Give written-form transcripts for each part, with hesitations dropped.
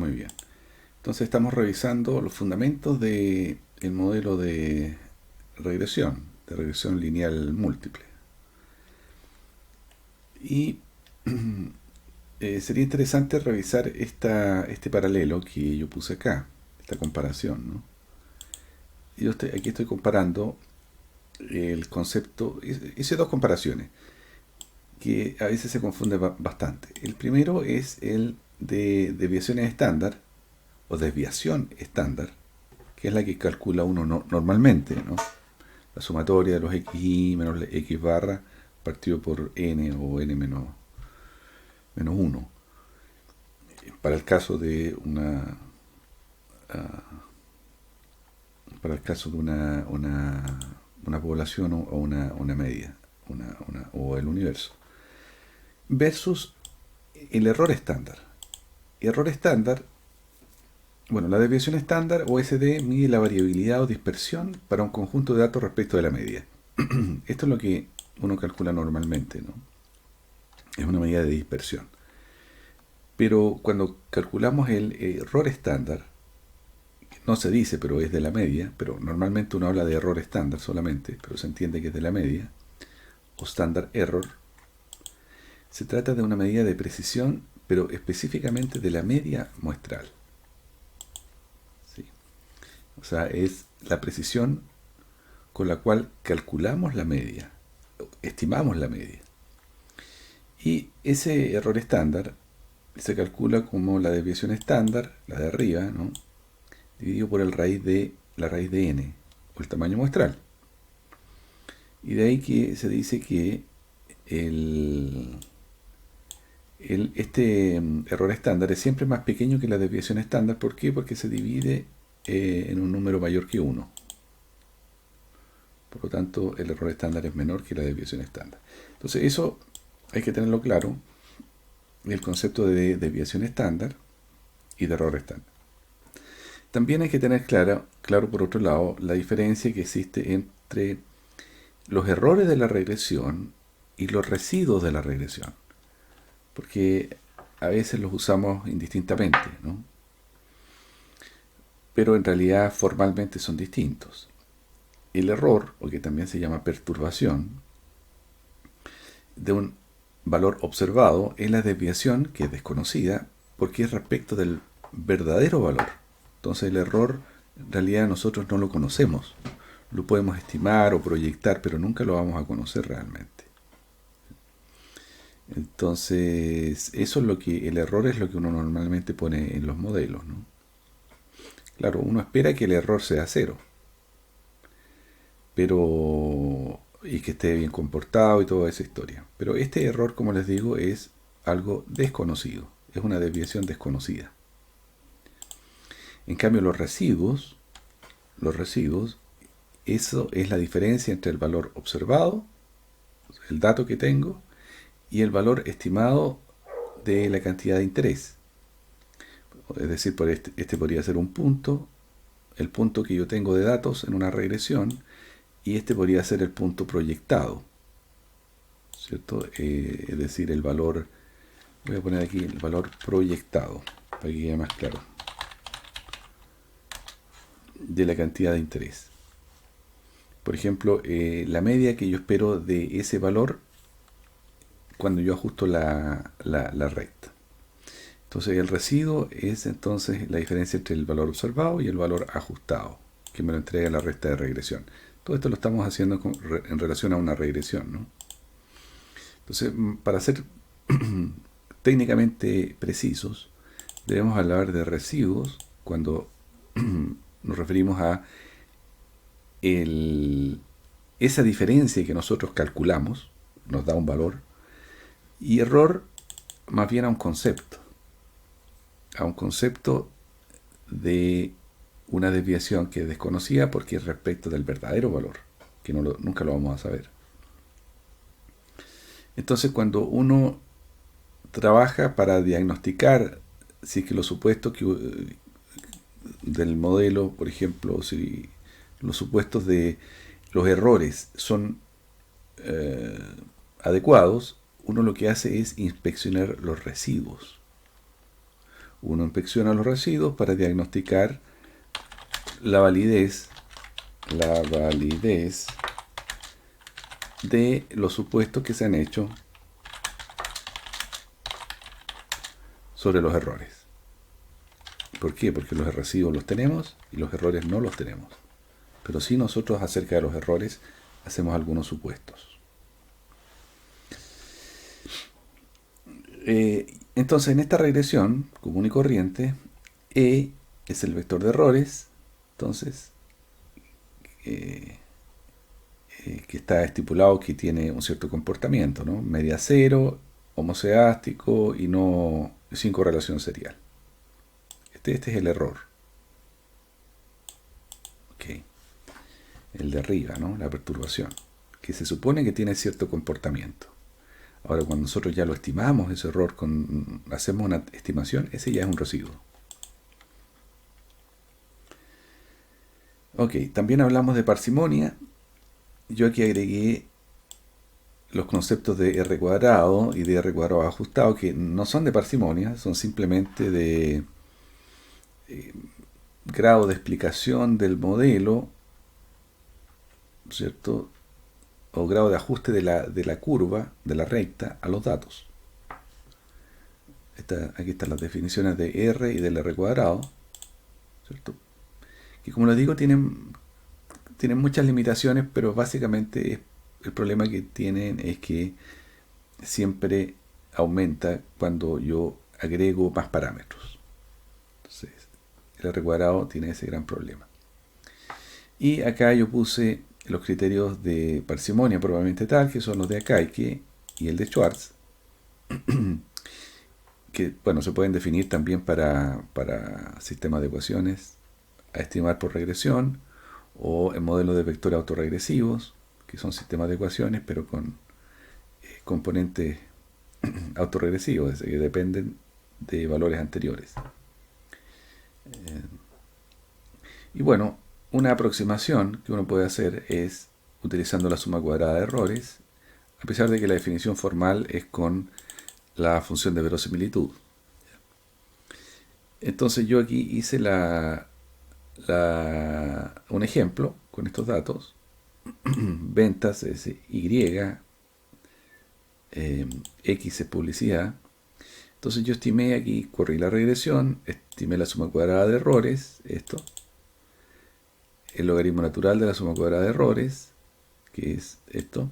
Muy bien. Entonces estamos revisando los fundamentos del modelo de regresión lineal múltiple. Y sería interesante revisar este paralelo que yo puse acá, esta comparación, ¿no? Aquí estoy comparando el concepto, hice dos comparaciones que a veces se confunde bastante. El primero es el de desviaciones estándar o desviación estándar, que es la que calcula uno normalmente, ¿no? La sumatoria de los xi menos la x barra partido por n o n menos 1. Para el caso de para el caso de una población o una media o el universo, versus el error estándar. Error estándar, bueno, la desviación estándar o SD mide la variabilidad o dispersión para un conjunto de datos respecto de la media. Esto es lo que uno calcula normalmente, ¿no? Es una medida de dispersión. Pero cuando calculamos el error estándar, no se dice, pero es de la media, pero normalmente uno habla de error estándar solamente, pero se entiende que es de la media, o standard error. Se trata de una medida de precisión, pero específicamente de la media muestral. ¿Sí? O sea, es la precisión con la cual calculamos la media, estimamos la media. Y ese error estándar se calcula como la desviación estándar, la de arriba, ¿no? Dividido por la raíz de n, o el tamaño muestral. Y de ahí que se dice que este error estándar es siempre más pequeño que la desviación estándar. ¿Por qué? Porque se divide en un número mayor que 1. Por lo tanto, el error estándar es menor que la desviación estándar. Entonces, eso hay que tenerlo claro, el concepto de desviación estándar y de error estándar. También hay que tener claro por otro lado la diferencia que existe entre los errores de la regresión y los residuos de la regresión, porque a veces los usamos indistintamente, ¿no? Pero en realidad formalmente son distintos. El error, o que también se llama perturbación, de un valor observado es la desviación que es desconocida porque es respecto del verdadero valor. Entonces el error en realidad nosotros no lo conocemos. Lo podemos estimar o proyectar, pero nunca lo vamos a conocer realmente. Entonces, eso es el error es lo que uno normalmente pone en los modelos, ¿no? Claro, uno espera que el error sea cero, y que esté bien comportado y toda esa historia. Pero este error, como les digo, es algo desconocido, es una desviación desconocida. En cambio, los residuos, eso es la diferencia entre el valor observado, el dato que tengo, y el valor estimado de la cantidad de interés. Es decir, por este podría ser un punto, el punto que yo tengo de datos en una regresión, y este podría ser el punto proyectado, ¿cierto? Es decir, el valor, voy a poner aquí el valor proyectado, para que quede más claro, de la cantidad de interés. Por ejemplo, la media que yo espero de ese valor cuando yo ajusto la recta. Entonces el residuo es entonces la diferencia entre el valor observado y el valor ajustado, que me lo entrega la recta de regresión. Todo esto lo estamos haciendo en relación a una regresión, ¿no? Entonces, para ser técnicamente precisos, debemos hablar de residuos cuando nos referimos a esa diferencia que nosotros calculamos, nos da un valor, y error más bien a un concepto de una desviación que es desconocida porque es respecto del verdadero valor, que nunca lo vamos a saber. Entonces, cuando uno trabaja para diagnosticar si es que los supuestos del modelo, por ejemplo, si los supuestos de los errores son adecuados, uno lo que hace es inspeccionar los residuos. Uno inspecciona los residuos para diagnosticar la validez de los supuestos que se han hecho sobre los errores. ¿Por qué? Porque los residuos los tenemos y los errores no los tenemos. Pero sí nosotros acerca de los errores hacemos algunos supuestos. Entonces en esta regresión común y corriente, E es el vector de errores, entonces que está estipulado que tiene un cierto comportamiento, ¿no? Media cero, homoceástico y no sin correlación serial. Este es el error. Okay. El de arriba, ¿no? La perturbación, que se supone que tiene cierto comportamiento. Ahora, cuando nosotros ya lo estimamos, ese error, hacemos una estimación, ese ya es un residuo. Ok, también hablamos de parsimonia. Yo aquí agregué los conceptos de R cuadrado y de R cuadrado ajustado, que no son de parsimonia, son simplemente de grado de explicación del modelo, ¿cierto? O grado de ajuste de la curva, de la recta, a los datos. Aquí están las definiciones de R y del R cuadrado, ¿cierto? Que como les digo, tienen muchas limitaciones, pero básicamente el problema que tienen es que siempre aumenta cuando yo agrego más parámetros. Entonces, el R cuadrado tiene ese gran problema. Y acá yo puse los criterios de parsimonia probablemente tal, que son los de Akaike y el de Schwartz, que bueno, se pueden definir también para sistemas de ecuaciones a estimar por regresión, o en modelos de vectores autorregresivos, que son sistemas de ecuaciones, pero con componentes autorregresivos, es decir, que dependen de valores anteriores. Y bueno, una aproximación que uno puede hacer es utilizando la suma cuadrada de errores, a pesar de que la definición formal es con la función de verosimilitud. Entonces yo aquí hice un ejemplo con estos datos. Ventas es Y, X es publicidad. Entonces yo estimé aquí, corrí la regresión, estimé la suma cuadrada de errores, esto, el logaritmo natural de la suma cuadrada de errores, que es esto.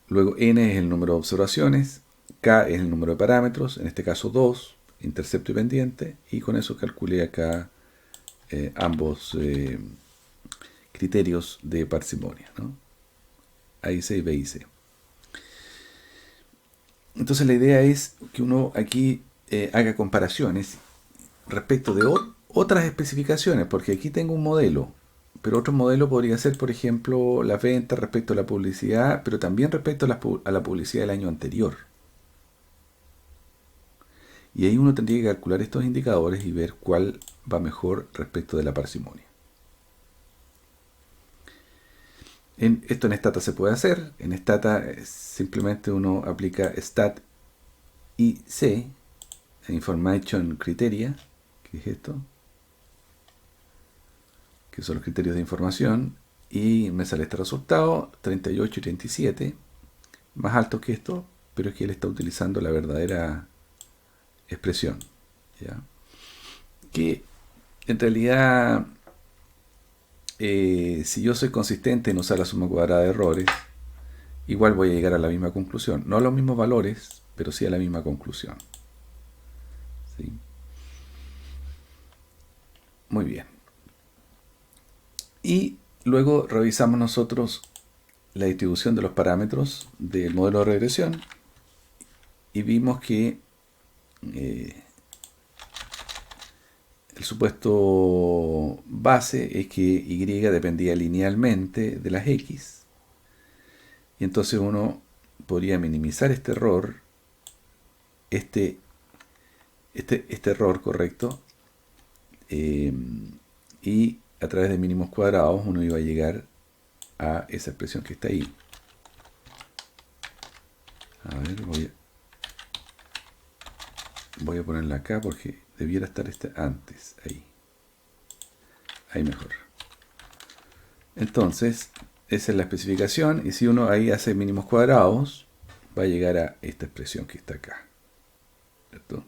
Luego n es el número de observaciones, k es el número de parámetros, en este caso 2, intercepto y pendiente, y con eso calculé acá ambos criterios de parsimonia, ¿no? A y C y B y C. Entonces la idea es que uno aquí haga comparaciones respecto de otras especificaciones, porque aquí tengo un modelo, pero otro modelo podría ser, por ejemplo, las ventas respecto a la publicidad, pero también respecto a la publicidad del año anterior. Y ahí uno tendría que calcular estos indicadores y ver cuál va mejor respecto de la parsimonia. Esto en Stata se puede hacer. En Stata simplemente uno aplica stat IC, Information Criteria, que es esto, que son los criterios de información, y me sale este resultado, 38 y 37, más alto que esto, pero es que él está utilizando la verdadera expresión, ¿ya? Que en realidad, si yo soy consistente en usar la suma cuadrada de errores, igual voy a llegar a la misma conclusión, no a los mismos valores, pero sí a la misma conclusión, ¿sí? Muy bien. Y luego revisamos nosotros la distribución de los parámetros del modelo de regresión y vimos que el supuesto base es que Y dependía linealmente de las X, y entonces uno podría minimizar este error, este error, correcto, y a través de mínimos cuadrados uno iba a llegar a esa expresión que está ahí. A ver, Voy a ponerla acá porque debiera estar antes. Ahí mejor. Entonces, esa es la especificación. Y si uno ahí hace mínimos cuadrados, va a llegar a esta expresión que está acá. ¿Cierto?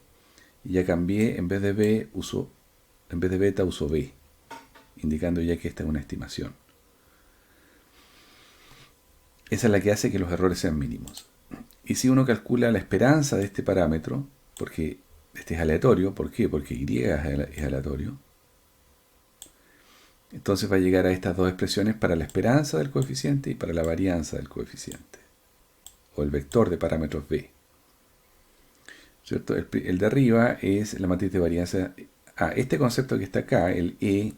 Y ya cambié, en vez de beta uso B, indicando ya que esta es una estimación. Esa es la que hace que los errores sean mínimos. Y si uno calcula la esperanza de este parámetro, porque este es aleatorio, ¿por qué? Porque Y es aleatorio. Entonces va a llegar a estas dos expresiones para la esperanza del coeficiente y para la varianza del coeficiente, o el vector de parámetros B. ¿Cierto? El de arriba es la matriz de varianza. Este concepto que está acá, el E,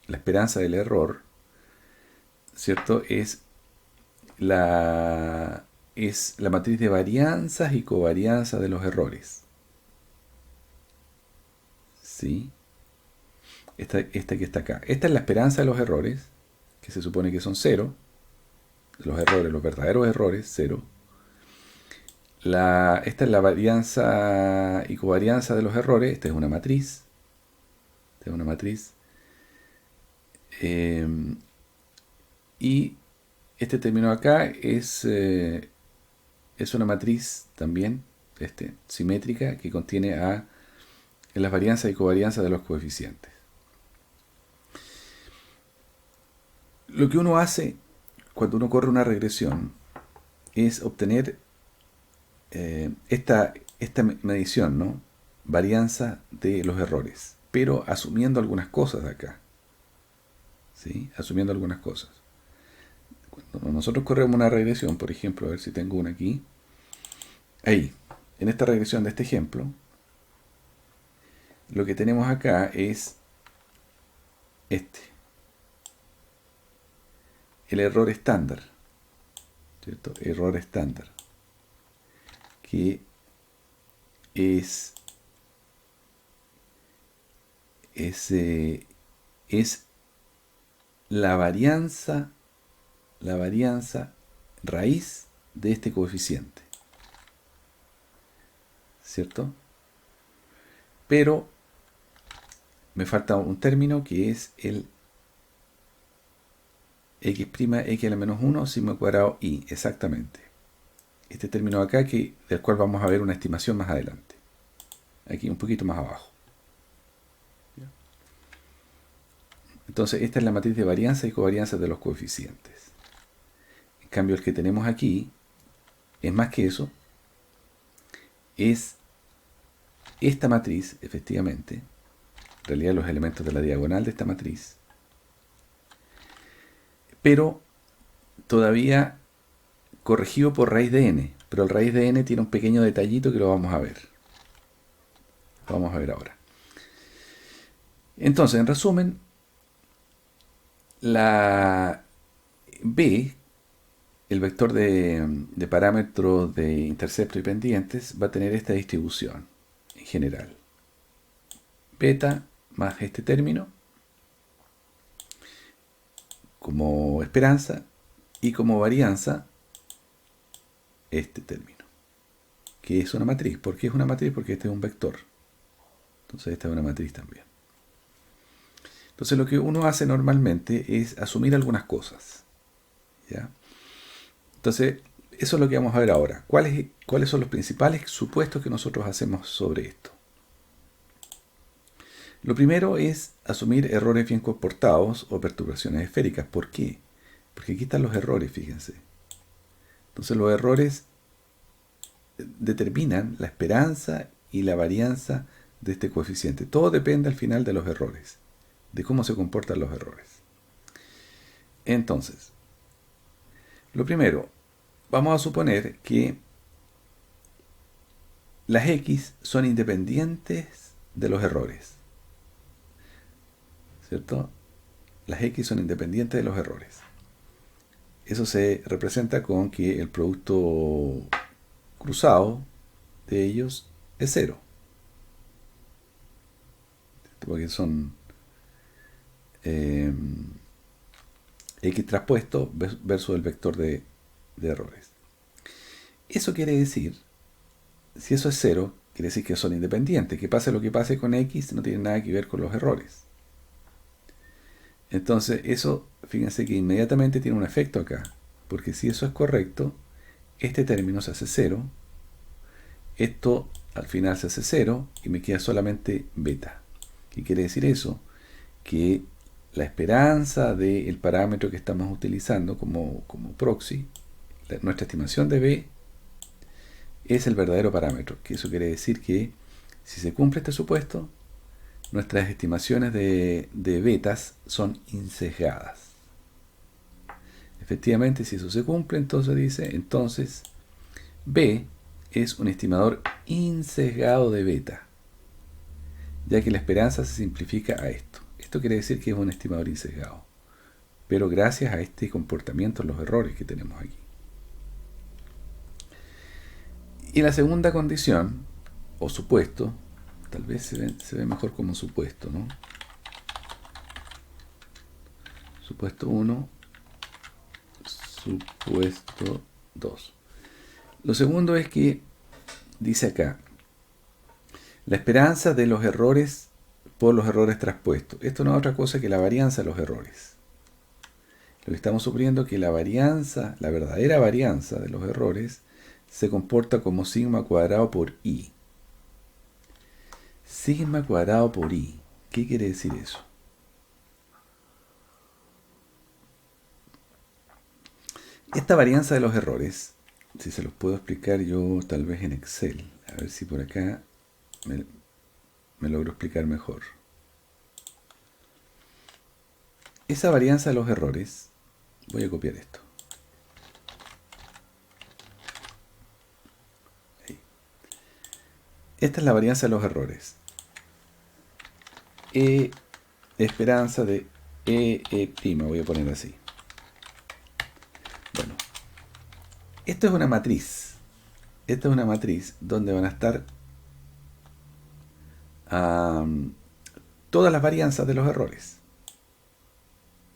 la esperanza del error, ¿cierto? Es la matriz de varianzas y covarianza de los errores. ¿Sí? Esta que está acá. Esta es la esperanza de los errores, que se supone que son 0. Los errores, los verdaderos errores, 0. Esta es la varianza y covarianza de los errores. Esta es una matriz. Y este término acá es una matriz también simétrica que contiene las varianzas y covarianzas de los coeficientes. Lo que uno hace cuando uno corre una regresión es obtener esta medición, ¿no? Varianza de los errores, pero asumiendo algunas cosas de acá. ¿Sí? Asumiendo algunas cosas. Cuando nosotros corremos una regresión, por ejemplo, a ver si tengo una aquí. Ahí, en esta regresión de este ejemplo, lo que tenemos acá es el error estándar, ¿cierto? Error estándar, que es la varianza raíz de este coeficiente, ¿cierto? Pero me falta un término que es el x' a la menos 1 sigma cuadrado y, exactamente. Este término acá, del cual vamos a ver una estimación más adelante. Aquí un poquito más abajo. Entonces, esta es la matriz de varianza y covarianza de los coeficientes. En cambio, el que tenemos aquí es más que eso. Es esta matriz, efectivamente, en realidad los elementos de la diagonal de esta matriz, pero todavía corregido por raíz de n, pero el raíz de n tiene un pequeño detallito que lo vamos a ver. Lo vamos a ver ahora. Entonces, en resumen, la B, el vector de parámetros de intercepto y pendientes, va a tener esta distribución en general. Beta más este término como esperanza y como varianza este término, que es una matriz. ¿Por qué es una matriz? Porque este es un vector. Entonces esta es una matriz también. Entonces lo que uno hace normalmente es asumir algunas cosas, ¿ya? Entonces eso es lo que vamos a ver ahora. ¿Cuáles son los principales supuestos que nosotros hacemos sobre esto? Lo primero es asumir errores bien comportados o perturbaciones esféricas. ¿Por qué? Porque aquí están los errores, fíjense. Entonces los errores determinan la esperanza y la varianza de este coeficiente. Todo depende al final de los errores, de cómo se comportan los errores. Entonces, lo primero, vamos a suponer que las X son independientes de los errores. ¿Cierto? Las X son independientes de los errores. Eso se representa con que el producto cruzado de ellos es 0. Porque son X traspuesto versus el vector de errores. Eso quiere decir, si eso es 0, Quiere decir que son independientes. Que pase lo que pase con X no tiene nada que ver con los errores. Entonces eso, fíjense que inmediatamente tiene un efecto acá. Porque si eso es correcto, este término se hace 0. Esto al final se hace 0 y me queda solamente beta. ¿Qué quiere decir eso? Que la esperanza del parámetro que estamos utilizando como proxy, nuestra estimación de B, es el verdadero parámetro. Que eso quiere decir que si se cumple este supuesto, nuestras estimaciones de betas son insesgadas. Efectivamente, si eso se cumple, entonces dice, entonces B es un estimador insesgado de beta, ya que la esperanza se simplifica a esto. Esto quiere decir que es un estimador insesgado, pero gracias a este comportamiento, los errores que tenemos aquí. Y la segunda condición, o supuesto, tal vez se ve mejor como supuesto, ¿no? Supuesto 1, supuesto 2. Lo segundo es que dice acá, la esperanza de los errores por los errores traspuestos. Esto no es otra cosa que la varianza de los errores. Lo que estamos suponiendo es que la varianza, la verdadera varianza de los errores, se comporta como sigma cuadrado por i. Sigma cuadrado por i. ¿Qué quiere decir eso? Esta varianza de los errores, si se los puedo explicar yo tal vez en Excel, a ver si por acá me logro explicar mejor. Esa varianza de los errores, voy a copiar esto. Ahí. Esta es la varianza de los errores. Esperanza de E', voy a poner así. Bueno, esto es una matriz. Esta es una matriz donde van a estar todas las varianzas de los errores.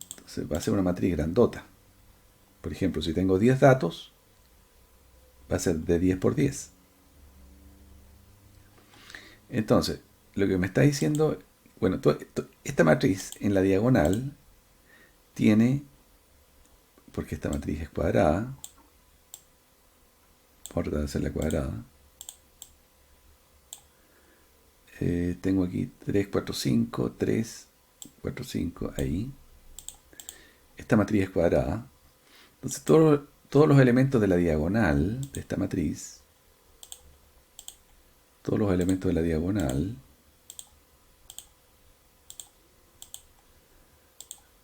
Entonces va a ser una matriz grandota. Por ejemplo, si tengo 10 datos, va a ser de 10 por 10. Entonces, lo que me está diciendo, bueno, esta matriz en la diagonal tiene, porque esta matriz es cuadrada, voy a tratar de hacerla cuadrada, tengo aquí 3, 4, 5, 3, 4, 5, ahí. Esta matriz es cuadrada. Entonces todos los elementos de la diagonal de esta matriz, todos los elementos de la diagonal,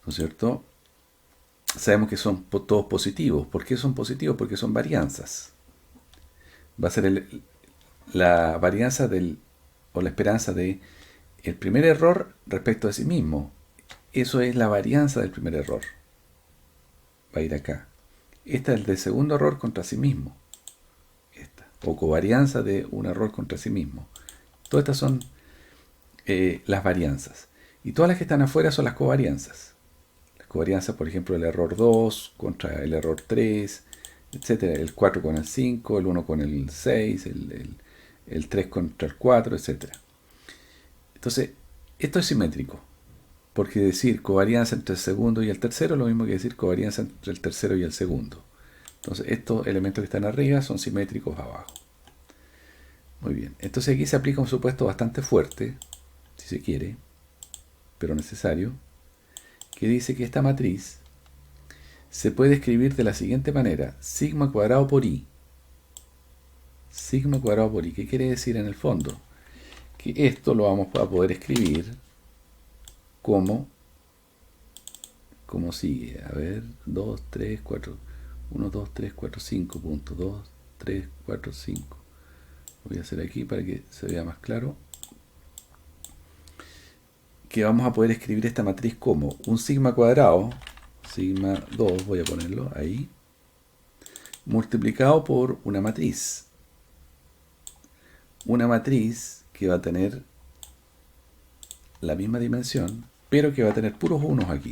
¿no es cierto? Sabemos que son todos positivos. ¿Por qué son positivos? Porque son varianzas. Va a ser la varianza o la esperanza de el primer error respecto a sí mismo. Eso es la varianza del primer error. Va a ir acá. Esta es el del segundo error contra sí mismo. Esta. O covarianza de un error contra sí mismo. Todas estas son las varianzas. Y todas las que están afuera son las covarianzas. Las covarianzas, por ejemplo, el error 2 contra el error 3, etc. El 4 con el 5, el 1 con el 6, el 3 contra el 4, etc. Entonces, esto es simétrico. Porque decir covarianza entre el segundo y el tercero es lo mismo que decir covarianza entre el tercero y el segundo. Entonces, estos elementos que están arriba son simétricos abajo. Muy bien. Entonces, aquí se aplica un supuesto bastante fuerte, si se quiere, pero necesario, que dice que esta matriz se puede escribir de la siguiente manera. Sigma cuadrado por i. Sigma cuadrado por i. ¿Qué quiere decir en el fondo? Que esto lo vamos a poder escribir como sigue. A ver, 2, 3, 4, 1, 2, 3, 4, 5, punto, 2, 3, 4, 5. Lo voy a hacer aquí para que se vea más claro. Que vamos a poder escribir esta matriz como un sigma cuadrado, sigma 2, voy a ponerlo ahí, multiplicado por una matriz. Una matriz que va a tener la misma dimensión, pero que va a tener puros unos aquí.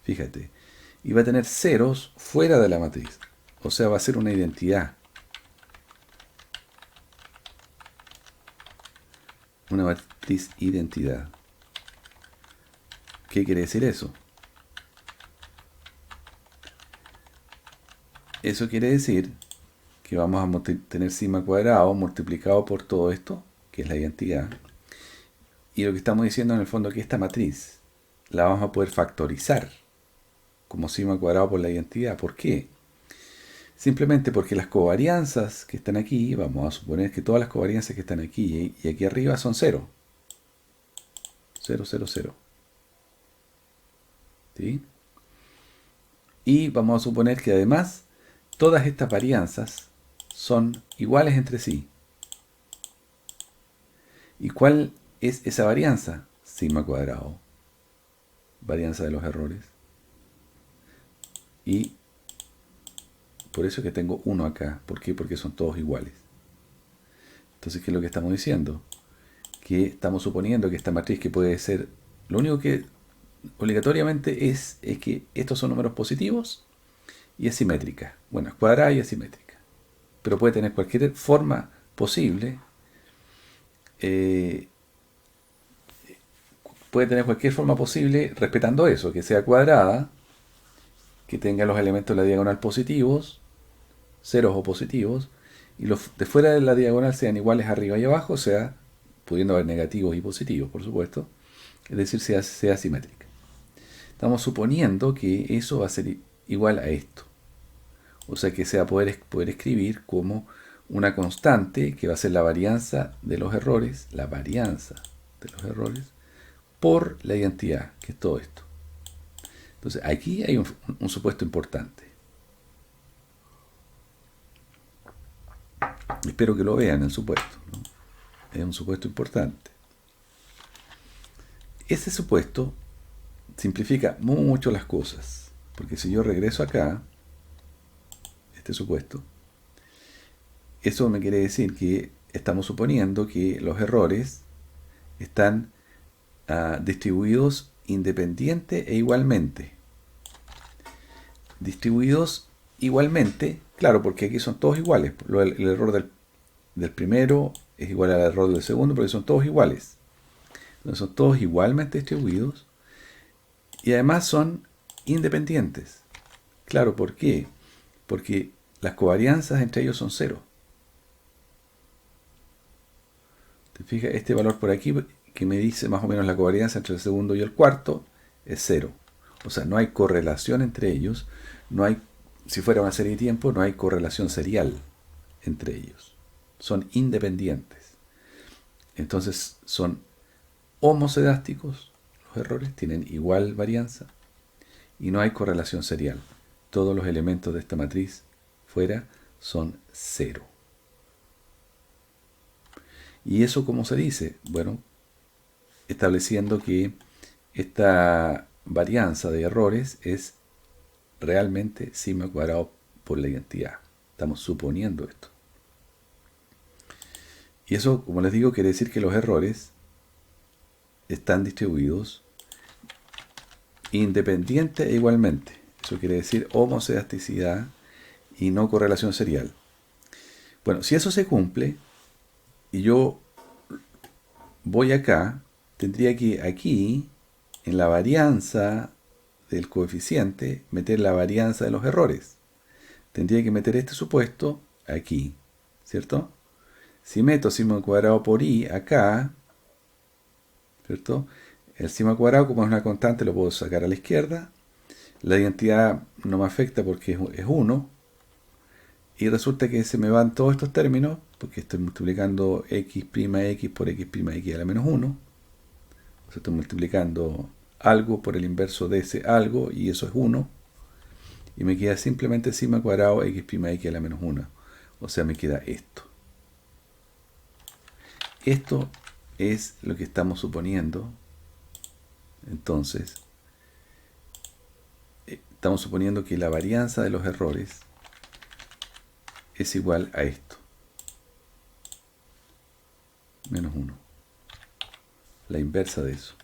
Fíjate. Y va a tener ceros fuera de la matriz. O sea, va a ser una identidad. una matriz identidad. ¿Qué quiere decir eso? Eso quiere decir que vamos a tener sigma cuadrado multiplicado por todo esto, que es la identidad. Y lo que estamos diciendo en el fondo es que esta matriz la vamos a poder factorizar como sigma cuadrado por la identidad. ¿Por qué? Simplemente porque las covarianzas que están aquí, vamos a suponer que todas las covarianzas que están aquí y aquí arriba son 0. 0, 0, 0. ¿Sí? Y vamos a suponer que además todas estas varianzas son iguales entre sí. ¿Y cuál es esa varianza? Sigma cuadrado. Varianza de los errores. Y por eso es que tengo 1 acá. ¿Por qué? Porque son todos iguales. Entonces, ¿qué es lo que estamos diciendo? Que estamos suponiendo que esta matriz que puede ser... Lo único que obligatoriamente es que estos son números positivos y es simétrica. Bueno, es cuadrada y es simétrica. Pero puede tener cualquier forma posible. Puede tener cualquier forma posible respetando eso, que sea cuadrada, que tenga los elementos de la diagonal positivos, ceros o positivos, y los de fuera de la diagonal sean iguales arriba y abajo, o sea, pudiendo haber negativos y positivos, por supuesto, es decir, sea simétrica. Estamos suponiendo que eso va a ser igual a esto. O sea que se va a poder escribir como una constante que va a ser la varianza de los errores, por la identidad, que es todo esto. Entonces aquí hay un supuesto importante. Espero que lo vean el supuesto, ¿no? Es un supuesto importante. Ese supuesto simplifica mucho las cosas, porque si yo regreso acá, este supuesto, eso me quiere decir que estamos suponiendo que los errores están distribuidos independiente e igualmente. Distribuidos igualmente, claro, porque aquí son todos iguales. El error del primero es igual al error del segundo, porque son todos iguales. Entonces son todos igualmente distribuidos y además son independientes. Claro, ¿por qué? Porque las covarianzas entre ellos son 0. ¿Te fijas? Este valor por aquí, que me dice más o menos la covarianza entre el segundo y el cuarto, es 0. O sea, no hay correlación entre ellos. No hay, si fuera una serie de tiempo, no hay correlación serial entre ellos. Son independientes. Entonces son homocedásticos los errores, tienen igual varianza y no hay correlación serial. Todos los elementos de esta matriz fuera son 0. ¿Y eso cómo se dice? Bueno, estableciendo que esta varianza de errores es realmente sigma cuadrado por la identidad. Estamos suponiendo esto. Y eso, como les digo, quiere decir que los errores están distribuidos independiente e igualmente. Eso quiere decir homocedasticidad y no correlación serial. Bueno, si eso se cumple y yo voy acá, tendría que aquí, en la varianza del coeficiente, meter la varianza de los errores. Tendría que meter este supuesto aquí, ¿cierto? Si meto sigma cuadrado por i acá, ¿cierto? El sigma cuadrado, como es una constante, lo puedo sacar a la izquierda. La identidad no me afecta porque es 1. Y resulta que se me van todos estos términos, porque estoy multiplicando x' por x' a la menos 1. O sea, estoy multiplicando algo por el inverso de ese algo, y eso es 1. Y me queda simplemente sigma cuadrado x' a la menos 1. O sea, me queda esto. Esto es lo que estamos suponiendo. Entonces, estamos suponiendo que la varianza de los errores es igual a esto. Menos 1. La inversa de eso.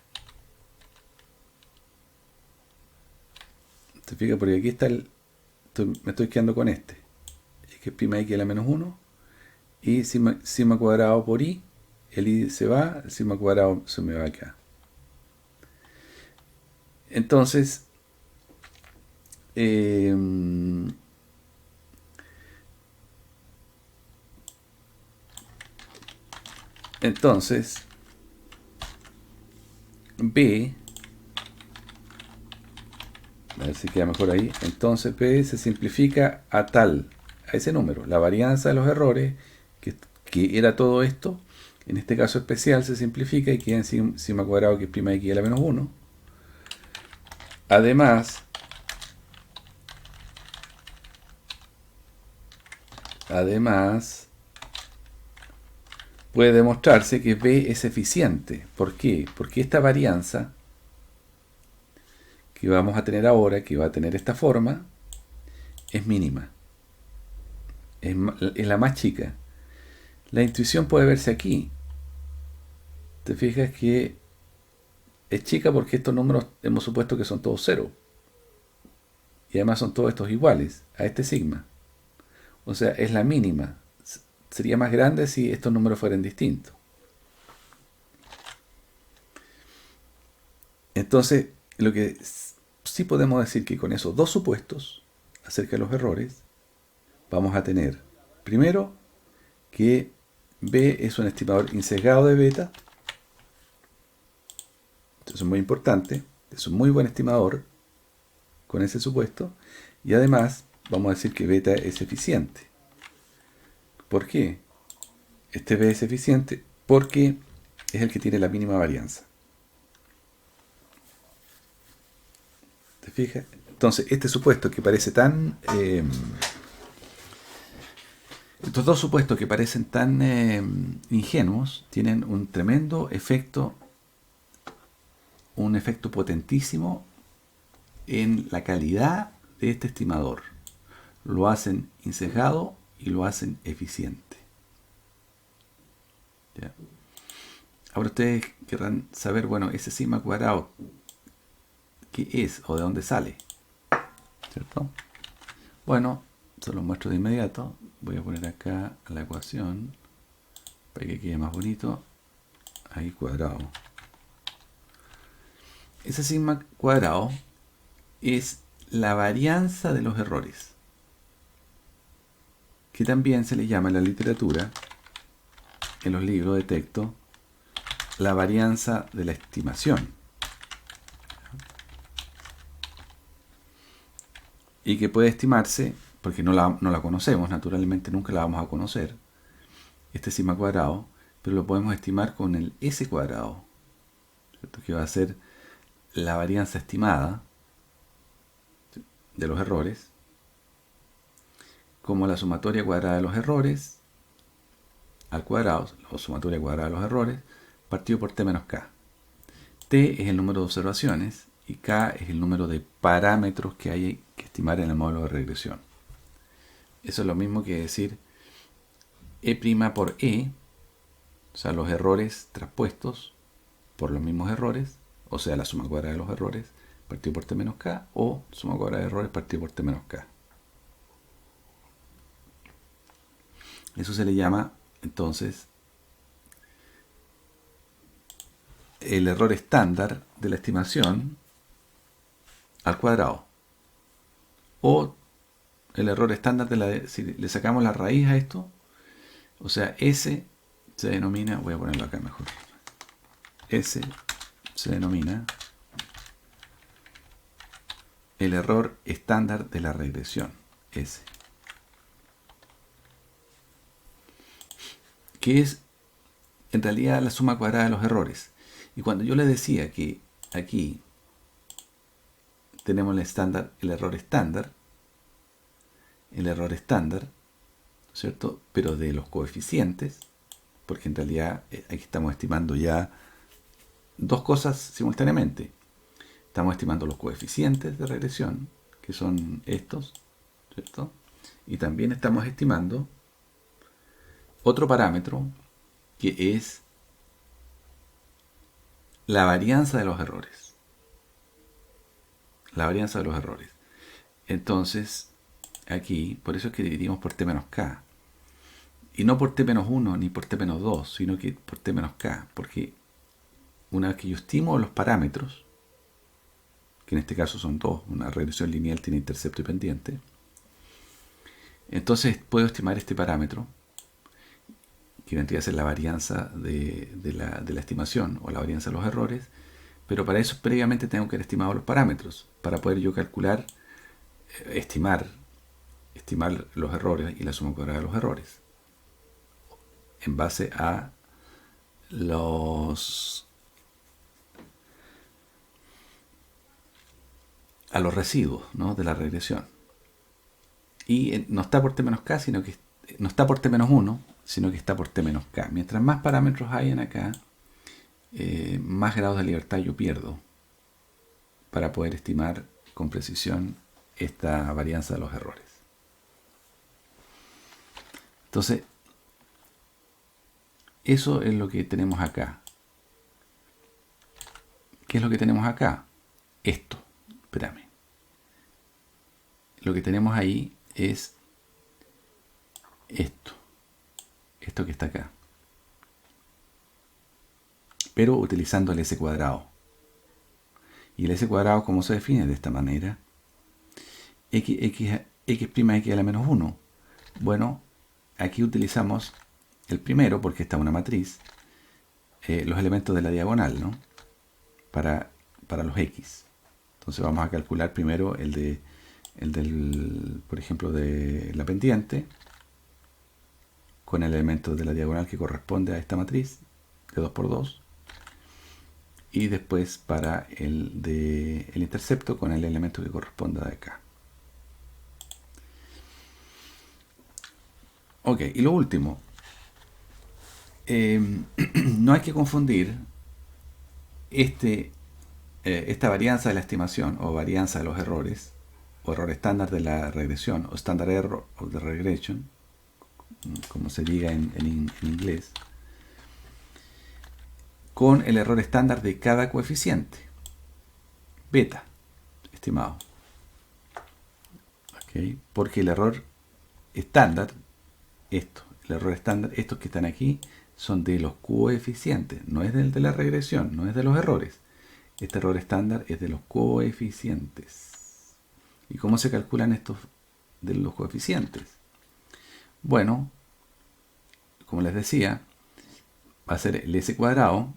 ¿Te fijas? Porque aquí está me estoy quedando con x' a la menos 1 y sigma cuadrado por i el i se va, el sigma cuadrado se me va acá. Entonces, B, a ver si queda mejor ahí, entonces B se simplifica a ese número. La varianza de los errores, que era todo esto, en este caso especial se simplifica y queda en sigma cuadrado, que es prima x a la menos 1. Además, puede demostrarse que B es eficiente. ¿Por qué? Porque esta varianza que vamos a tener ahora, que va a tener esta forma, es mínima. Es la más chica. La intuición puede verse aquí. Te fijas que es chica porque estos números hemos supuesto que son todos cero. Y además son todos estos iguales a este sigma. O sea, es la mínima. Sería más grande si estos números fueran distintos. Entonces, lo que sí podemos decir que con esos dos supuestos acerca de los errores, vamos a tener, primero, que B es un estimador insesgado de beta. Eso es muy importante. Es un muy buen estimador con ese supuesto. Y además, vamos a decir que beta es eficiente. ¿Por qué? Este B es eficiente porque es el que tiene la mínima varianza. ¿Te fijas? Entonces, este supuesto que parece tan... estos dos supuestos que parecen tan ingenuos tienen un tremendo efecto, un efecto potentísimo en la calidad de este estimador. Lo hacen insesgado y lo hacen eficiente. ¿Ya? Ahora ustedes querrán saber, bueno, ese sigma cuadrado, ¿qué es o de dónde sale? ¿Cierto? Bueno, se los muestro de inmediato. Voy a poner acá la ecuación para que quede más bonito. Ahí cuadrado. Ese sigma cuadrado es la varianza de los errores, que también se le llama en la literatura, en los libros de texto, la varianza de la estimación. Y que puede estimarse, porque no la conocemos, naturalmente nunca la vamos a conocer, este sigma cuadrado, pero lo podemos estimar con el S cuadrado, ¿cierto? Que va a ser la varianza estimada de los errores, como la sumatoria cuadrada de los errores al cuadrado, la sumatoria cuadrada de los errores, partido por t menos k. T es el número de observaciones y k es el número de parámetros que hay que estimar en el módulo de regresión. Eso es lo mismo que decir E' por E, o sea, los errores traspuestos por los mismos errores, o sea, la suma cuadrada de los errores partido por t menos k, o suma cuadrada de errores partido por t menos k. Eso se le llama, entonces, el error estándar de la estimación al cuadrado. O el error estándar si le sacamos la raíz a esto, o sea, S se denomina, voy a ponerlo acá mejor, S se denomina el error estándar de la regresión, S. Que es en realidad la suma cuadrada de los errores. Y cuando yo les decía que aquí tenemos el error estándar, ¿cierto? Pero de los coeficientes, porque en realidad aquí estamos estimando ya dos cosas simultáneamente. Estamos estimando los coeficientes de regresión, que son estos, ¿cierto? Y también estamos estimando otro parámetro, que es la varianza de los errores. La varianza de los errores. Entonces, aquí, por eso es que dividimos por t menos k. Y no por t menos 1 ni por t menos 2, sino que por t menos k. Porque una vez que yo estimo los parámetros, que en este caso son dos, una regresión lineal tiene intercepto y pendiente, entonces puedo estimar este parámetro, que vendría a ser la varianza de la estimación o la varianza de los errores, pero para eso previamente tengo que haber estimado los parámetros, para poder yo calcular, estimar los errores y la suma cuadrada de los errores, en base a los residuos, ¿no?, de la regresión. Y no está por t menos k, sino que no está por t menos 1, sino que está por t menos k. Mientras más parámetros hayan acá, más grados de libertad yo pierdo para poder estimar con precisión esta varianza de los errores. Entonces, eso es lo que tenemos acá. ¿Qué es lo que tenemos acá? Esto. Espérame. Lo que tenemos ahí es esto. Esto que está acá. Pero utilizando el s cuadrado. Y el s cuadrado, ¿cómo se define? De esta manera. X' a la menos 1. Bueno, aquí utilizamos el primero, porque está una matriz, los elementos de la diagonal, ¿no?, para los x. Entonces vamos a calcular primero por ejemplo, de la pendiente, con el elemento de la diagonal que corresponde a esta matriz, de 2 por 2. Y después para el intercepto, con el elemento que corresponda de acá. Ok, y lo último. No hay que confundir esta varianza de la estimación o varianza de los errores, o error estándar de la regresión, o standard error of the regression, como se diga en inglés, con el error estándar de cada coeficiente, beta, estimado. ¿Okay? Porque el error estándar, el error estándar, estos que están aquí, son de los coeficientes, no es del de la regresión, no es de los errores. Este error estándar es de los coeficientes. ¿Y cómo se calculan estos de los coeficientes? Bueno, como les decía, va a ser el s cuadrado,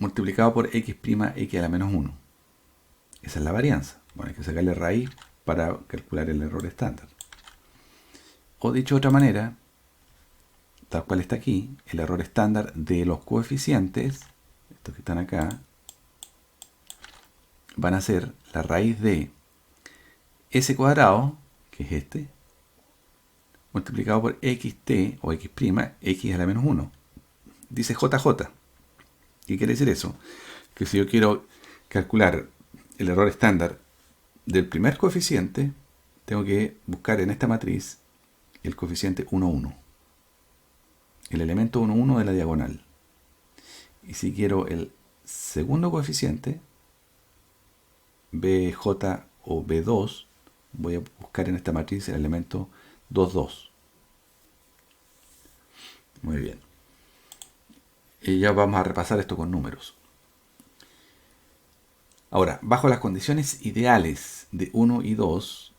multiplicado por x' a la menos 1. Esa es la varianza. Bueno, hay que sacarle raíz para calcular el error estándar. O dicho de otra manera, tal cual está aquí, el error estándar de los coeficientes, estos que están acá, van a ser la raíz de s cuadrado, que es este, multiplicado por xt o x', x a la menos 1. Dice JJ. ¿Qué quiere decir eso? Que si yo quiero calcular el error estándar del primer coeficiente, tengo que buscar en esta matriz el coeficiente 1, 1. El elemento 1, 1 de la diagonal. Y si quiero el segundo coeficiente, BJ o B2, voy a buscar en esta matriz el elemento 2, 2. Muy bien. Y ya vamos a repasar esto con números. Ahora, bajo las condiciones ideales de 1 y 2,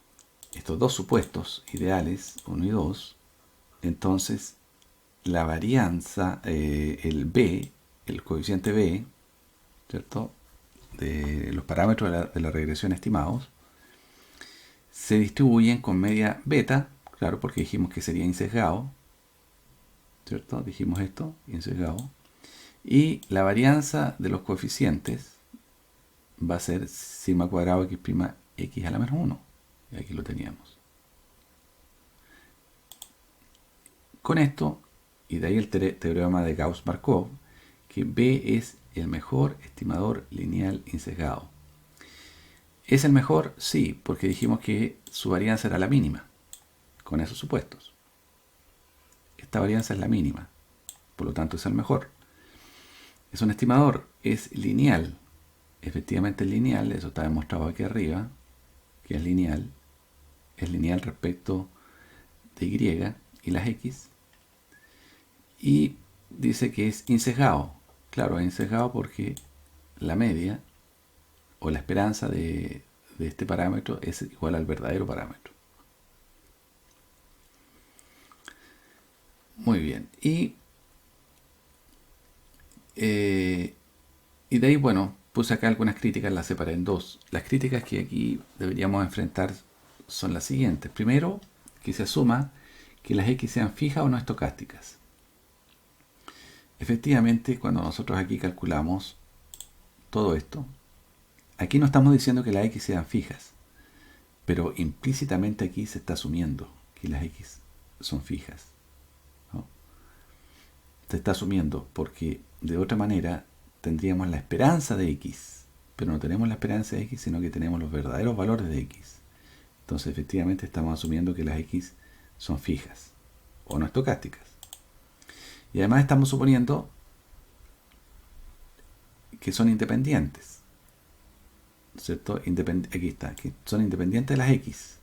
estos dos supuestos ideales, 1 y 2, entonces la varianza, el B, el coeficiente B, ¿cierto?, de los parámetros de la regresión estimados, se distribuyen con media beta, claro, porque dijimos que sería insesgado, ¿cierto? Dijimos esto, insesgado. Y la varianza de los coeficientes va a ser sigma cuadrado x', x a la menos 1. Y aquí lo teníamos. Con esto, y de ahí el teorema de Gauss-Markov, que B es el mejor estimador lineal insesgado. ¿Es el mejor? Sí, porque dijimos que su varianza era la mínima, con esos supuestos. Esta varianza es la mínima, por lo tanto es el mejor. Es un estimador, es lineal. Efectivamente es lineal, eso está demostrado aquí arriba, que es lineal. es lineal respecto de y y las x. Y dice que es insesgado. Claro, es insesgado porque la media o la esperanza de este parámetro es igual al verdadero parámetro. Muy bien. Y de ahí, bueno, puse acá algunas críticas, las separé en dos. Las críticas que aquí deberíamos enfrentar son las siguientes. Primero, que se asuma que las x sean fijas o no estocásticas. Efectivamente, cuando nosotros aquí calculamos todo esto, aquí no estamos diciendo que las x sean fijas, pero implícitamente aquí se está asumiendo que las x son fijas, ¿no? Se está asumiendo porque de otra manera tendríamos la esperanza de x, pero no tenemos la esperanza de x, sino que tenemos los verdaderos valores de x. Entonces efectivamente estamos asumiendo que las x son fijas o no estocásticas. Y además estamos suponiendo que son independientes, ¿cierto? Aquí está, que son independientes de las x.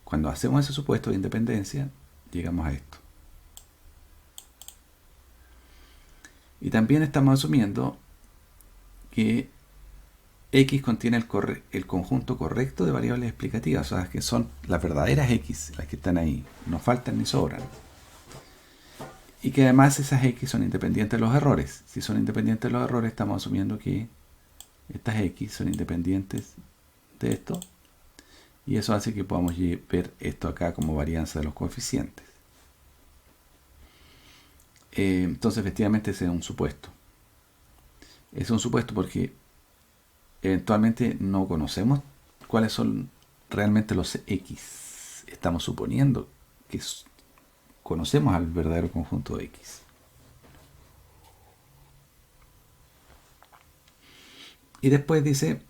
Cuando hacemos ese supuesto de independencia, llegamos a esto. Y también estamos asumiendo que x contiene el conjunto correcto de variables explicativas, o sea, que son las verdaderas x, las que están ahí, no faltan ni sobran. Y que además esas x son independientes de los errores. Si son independientes de los errores, estamos asumiendo que estas x son independientes de esto. Y eso hace que podamos ver esto acá como varianza de los coeficientes. Entonces, efectivamente, ese es un supuesto. Es un supuesto porque eventualmente no conocemos cuáles son realmente los x. Estamos suponiendo que conocemos al verdadero conjunto de x. Y después dice,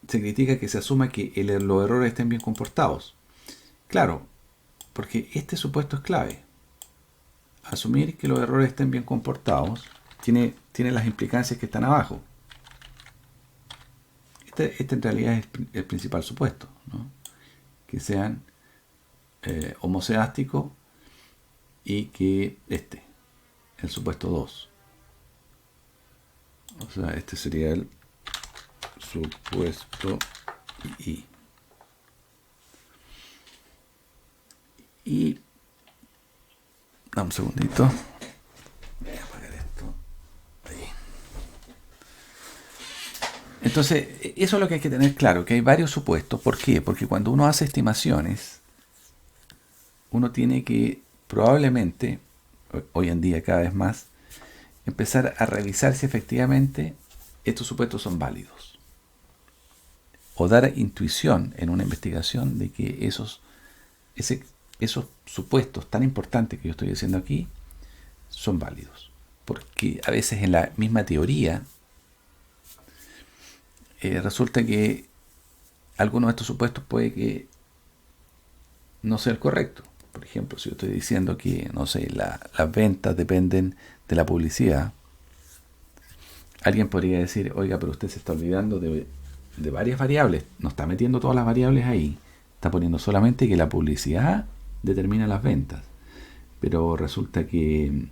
se critica que se asuma que los errores estén bien comportados. Claro, porque este supuesto es clave. Asumir que los errores estén bien comportados tiene las implicancias que están abajo. Este en realidad es el principal supuesto, ¿no? Que sean homoceásticos y que el supuesto 2. O sea, este sería el supuesto I. Y dame un segundito. Voy a apagar esto. Ahí. Entonces, eso es lo que hay que tener claro, que hay varios supuestos. ¿Por qué? Porque cuando uno hace estimaciones, uno tiene que probablemente, hoy en día cada vez más, empezar a revisar si efectivamente estos supuestos son válidos. O dar intuición en una investigación de que esos supuestos tan importantes que yo estoy diciendo aquí son válidos. Porque a veces en la misma teoría resulta que alguno de estos supuestos puede que no sea el correcto. Por ejemplo, si yo estoy diciendo que, no sé, las ventas dependen de la publicidad, alguien podría decir, oiga, pero usted se está olvidando de varias variables, no está metiendo todas las variables ahí, está poniendo solamente que la publicidad determina las ventas, pero resulta que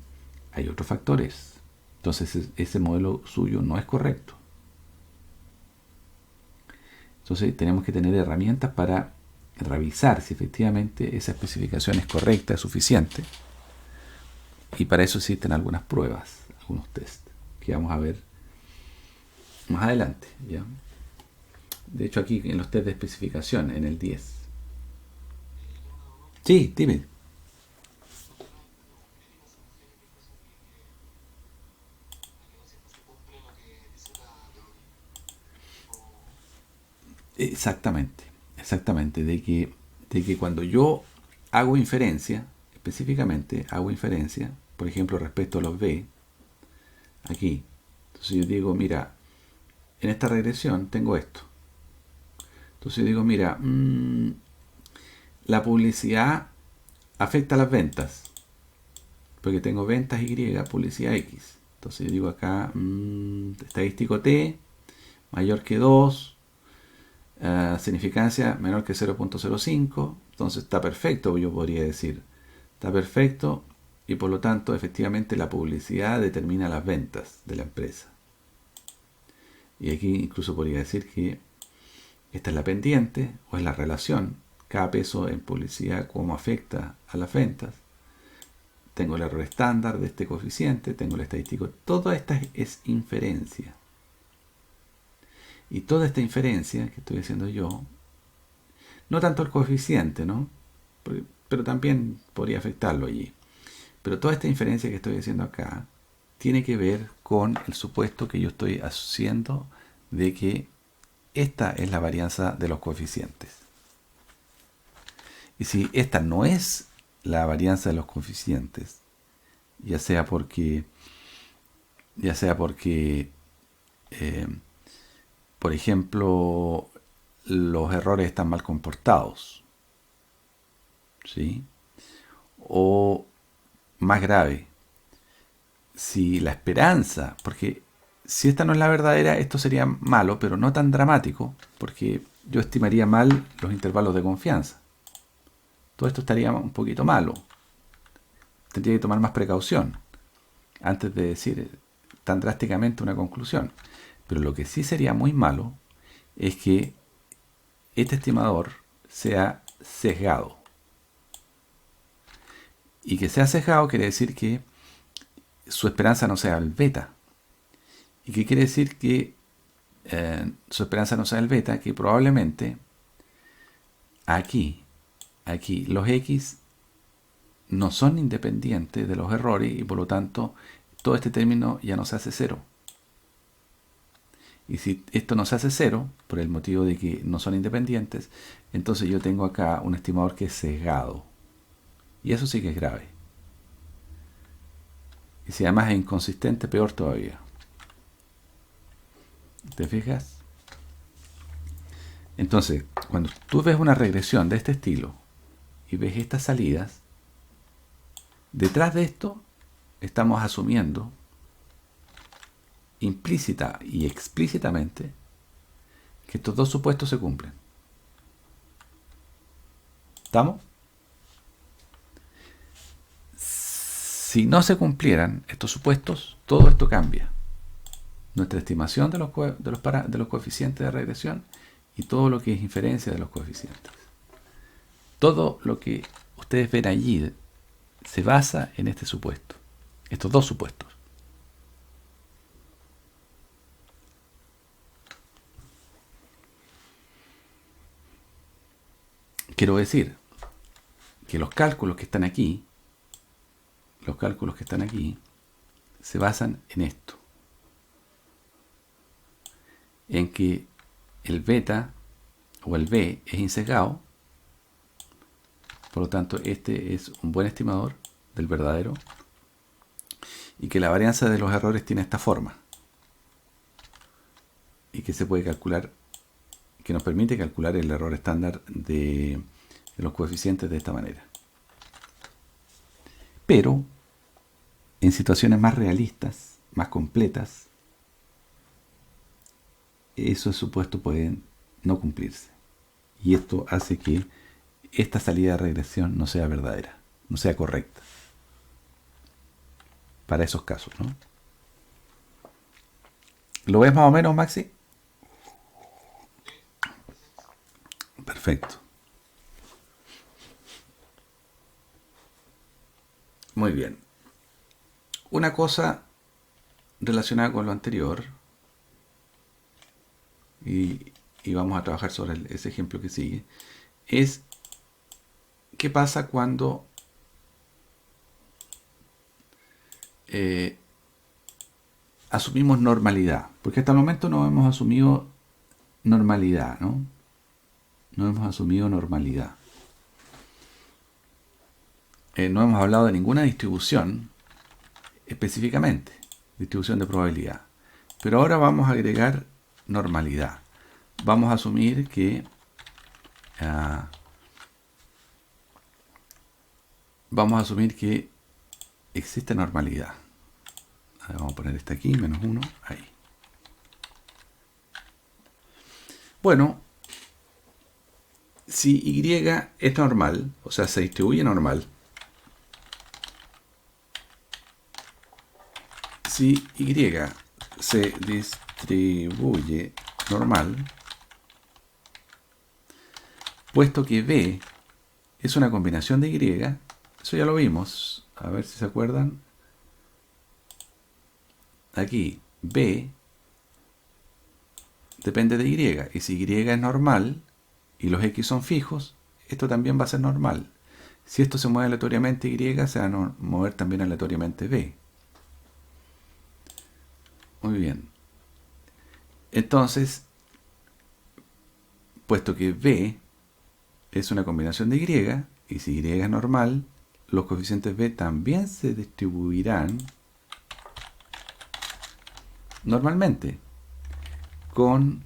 hay otros factores, entonces ese modelo suyo no es correcto. Entonces tenemos que tener herramientas para revisar si efectivamente esa especificación es correcta, es suficiente, y para eso existen algunas pruebas, algunos tests que vamos a ver más adelante, ¿ya? De hecho, aquí en los test de especificación, en el 10. Sí, dime. Exactamente, de que cuando yo hago inferencia, específicamente hago inferencia, por ejemplo, respecto a los B, aquí, entonces yo digo, mira, en esta regresión tengo esto. Entonces yo digo, mira, la publicidad afecta a las ventas, porque tengo ventas Y, publicidad X. Entonces yo digo acá, estadístico T, mayor que 2, significancia menor que 0.05, entonces está perfecto, yo podría decir. Está perfecto y por lo tanto efectivamente la publicidad determina las ventas de la empresa. Y aquí incluso podría decir que esta es la pendiente o es la relación. Cada peso en publicidad, cómo afecta a las ventas. Tengo el error estándar de este coeficiente, tengo el estadístico. Toda esta es inferencia. Y toda esta inferencia que estoy haciendo yo, no tanto el coeficiente, ¿no? Pero también podría afectarlo allí. Pero toda esta inferencia que estoy haciendo acá tiene que ver con el supuesto que yo estoy haciendo de que esta es la varianza de los coeficientes. Y si esta no es la varianza de los coeficientes, ya sea porque por ejemplo, los errores están mal comportados, ¿sí? O más grave, si la esperanza, porque si esta no es la verdadera, esto sería malo, pero no tan dramático, porque yo estimaría mal los intervalos de confianza. Todo esto estaría un poquito malo. Tendría que tomar más precaución antes de decir tan drásticamente una conclusión. Pero lo que sí sería muy malo es que este estimador sea sesgado. Y que sea sesgado quiere decir que su esperanza no sea el beta. ¿Y qué quiere decir que su esperanza no sea el beta? Que probablemente aquí los X no son independientes de los errores y por lo tanto todo este término ya no se hace cero. Y si esto no se hace cero, por el motivo de que no son independientes, entonces yo tengo acá un estimador que es sesgado. Y eso sí que es grave. Y si además es inconsistente, peor todavía. ¿Te fijas? Entonces, cuando tú ves una regresión de este estilo y ves estas salidas, detrás de esto estamos asumiendo implícita y explícitamente que estos dos supuestos se cumplen. ¿Estamos? Si no se cumplieran estos supuestos, todo esto cambia. Nuestra estimación de los coeficientes de regresión y todo lo que es inferencia de los coeficientes. Todo lo que ustedes ven allí se basa en este supuesto, estos dos supuestos. Quiero decir que los cálculos que están aquí, se basan en esto. En que el beta o el B es insesgado, por lo tanto este es un buen estimador del verdadero, y que la varianza de los errores tiene esta forma, y que se puede calcular, que nos permite calcular el error estándar de los coeficientes de esta manera. Pero en situaciones más realistas, más completas, esos supuestos pueden no cumplirse. Y esto hace que esta salida de regresión no sea verdadera, no sea correcta. Para esos casos, ¿no? ¿Lo ves más o menos, Maxi? Perfecto. Muy bien. Una cosa relacionada con lo anterior, y vamos a trabajar sobre ese ejemplo que sigue, es qué pasa cuando asumimos normalidad. Porque hasta el momento no hemos asumido normalidad, ¿no? No hemos asumido normalidad. No hemos hablado de ninguna distribución específicamente, distribución de probabilidad. Pero ahora vamos a agregar normalidad. Vamos a asumir que existe normalidad. Vamos a poner esta aquí, -1, ahí. Bueno, Si Y es normal, o sea, se distribuye normal, si Y se distribuye normal, puesto que B es una combinación de Y, eso ya lo vimos, a ver si se acuerdan, aquí B depende de Y, y si Y es normal y los X son fijos, esto también va a ser normal. Si esto se mueve aleatoriamente Y, se va a mover también aleatoriamente B. Muy bien. Entonces, puesto que B es una combinación de Y, y si Y es normal, los coeficientes B también se distribuirán normalmente con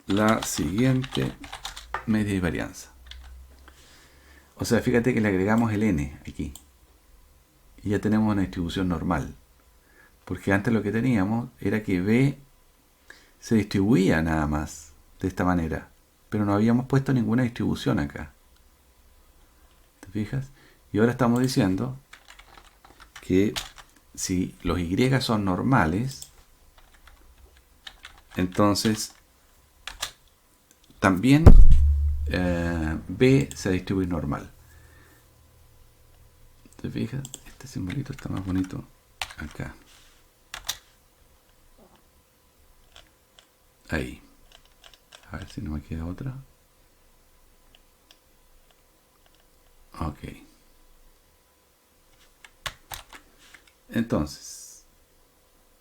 la siguiente medida y varianza. O sea, fíjate que le agregamos el n aquí. Y ya tenemos una distribución normal. Porque antes lo que teníamos era que B se distribuía nada más de esta manera. Pero no habíamos puesto ninguna distribución acá. ¿Te fijas? Y ahora estamos diciendo que si los Y son normales, entonces también B se distribuye normal. ¿Te fijas? Este simbolito está más bonito acá. Ahí. A ver si no me queda otra. Ok. Entonces,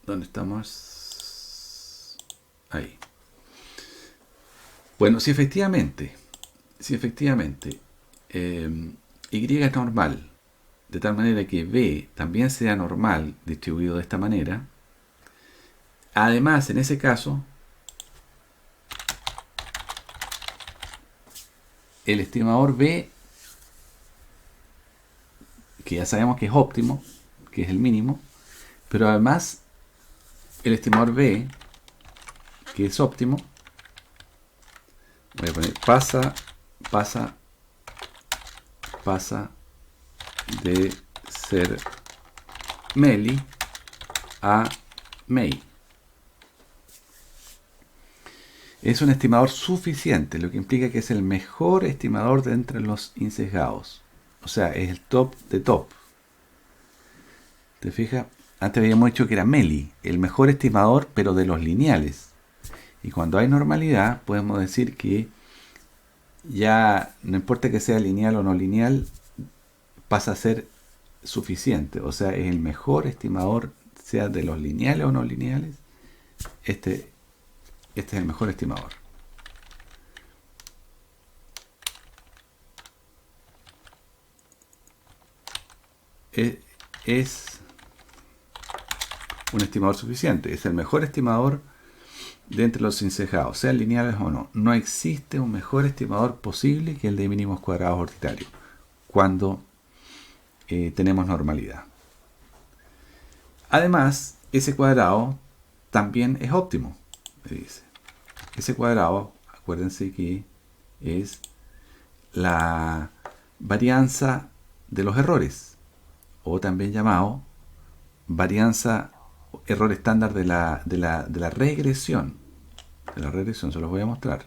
¿dónde estamos? Ahí. Bueno, si efectivamente Y es normal, de tal manera que B también sea normal distribuido de esta manera, además, en ese caso, el estimador B, que ya sabemos que es óptimo, que es el mínimo, pero además el estimador B, que es óptimo, voy a poner pasa de ser MELI a MEI. Es un estimador suficiente, lo que implica que es el mejor estimador de entre los insesgados. O sea, es el top de top. ¿Te fijas? Antes habíamos dicho que era MELI, el mejor estimador, pero de los lineales. Y cuando hay normalidad, podemos decir que ya no importa que sea lineal o no lineal, pasa a ser suficiente. O sea, es el mejor estimador, sea de los lineales o no lineales. Este es el mejor estimador. Es un estimador suficiente. Es el mejor estimador de entre los ensejados, sean lineales o no. No existe un mejor estimador posible que el de mínimos cuadrados ordinarios cuando tenemos normalidad. Además, ese cuadrado también es óptimo, me dice. Ese cuadrado, acuérdense que es la varianza de los errores, o también llamado varianza, error estándar de la regresión. De la regresión, se los voy a mostrar.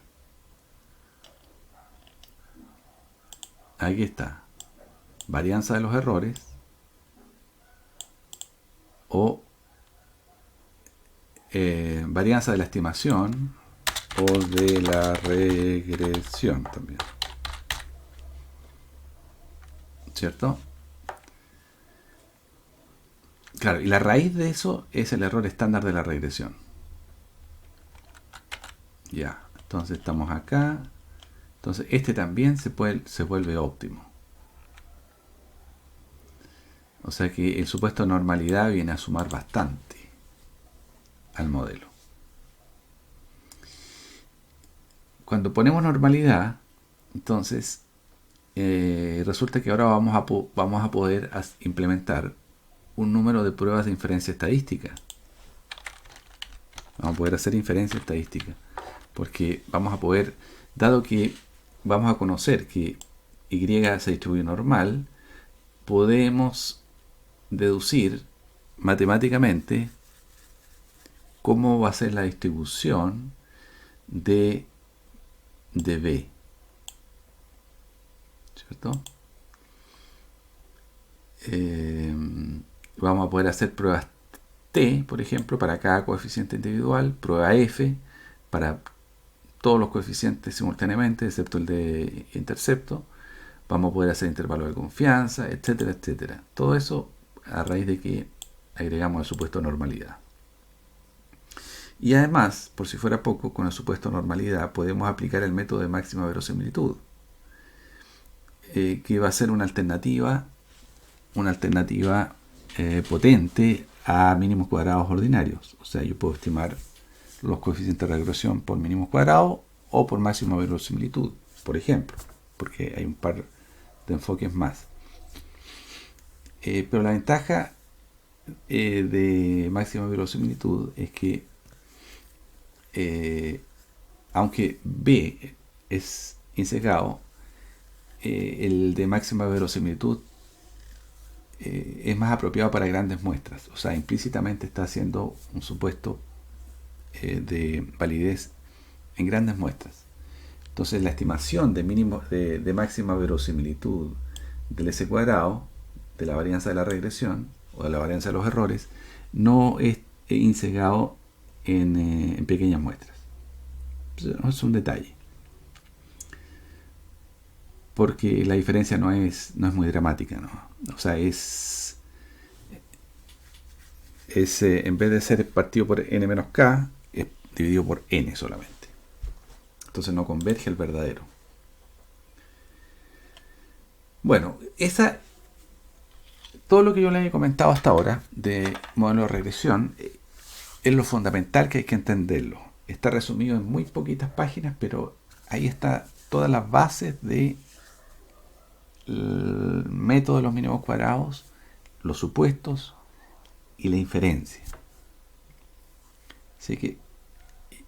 Aquí está. Varianza de los errores o varianza de la estimación o de la regresión también. ¿Cierto? Claro, y la raíz de eso es el error estándar de la regresión. Ya, entonces estamos acá. Entonces este también se vuelve óptimo. O sea que el supuesto de normalidad viene a sumar bastante al modelo. Cuando ponemos normalidad, entonces resulta que ahora vamos a poder implementar un número de pruebas de inferencia estadística. Vamos a poder hacer inferencia estadística. Porque vamos a poder, dado que vamos a conocer que Y se distribuye normal, podemos deducir matemáticamente cómo va a ser la distribución de B, ¿cierto? Vamos a poder hacer pruebas T, por ejemplo, para cada coeficiente individual, prueba F para todos los coeficientes simultáneamente, excepto el de intercepto. Vamos a poder hacer intervalos de confianza, etcétera, etcétera. Todo eso a raíz de que agregamos el supuesto de normalidad. Y además, por si fuera poco, con el supuesto de normalidad podemos aplicar el método de máxima verosimilitud, que va a ser una alternativa potente a mínimos cuadrados ordinarios. O sea, yo puedo estimar los coeficientes de regresión por mínimos cuadrados o por máxima verosimilitud, por ejemplo, porque hay un par de enfoques más. Pero la ventaja de máxima verosimilitud es que aunque B es insesgado, el de máxima verosimilitud es más apropiado para grandes muestras. O sea, implícitamente está haciendo un supuesto de validez en grandes muestras. Entonces la estimación de máxima verosimilitud del S cuadrado, de la varianza de la regresión o de la varianza de los errores, no es insesgado en pequeñas muestras. Es un detalle, porque la diferencia no es muy dramática, ¿no? O sea, es en vez de ser partido por n menos k, es dividido por n solamente. Entonces no converge el verdadero. Bueno, todo lo que yo les he comentado hasta ahora de modelo de regresión es lo fundamental que hay que entenderlo. Está resumido en muy poquitas páginas, pero ahí está todas las bases del método de los mínimos cuadrados, los supuestos y la inferencia. Así que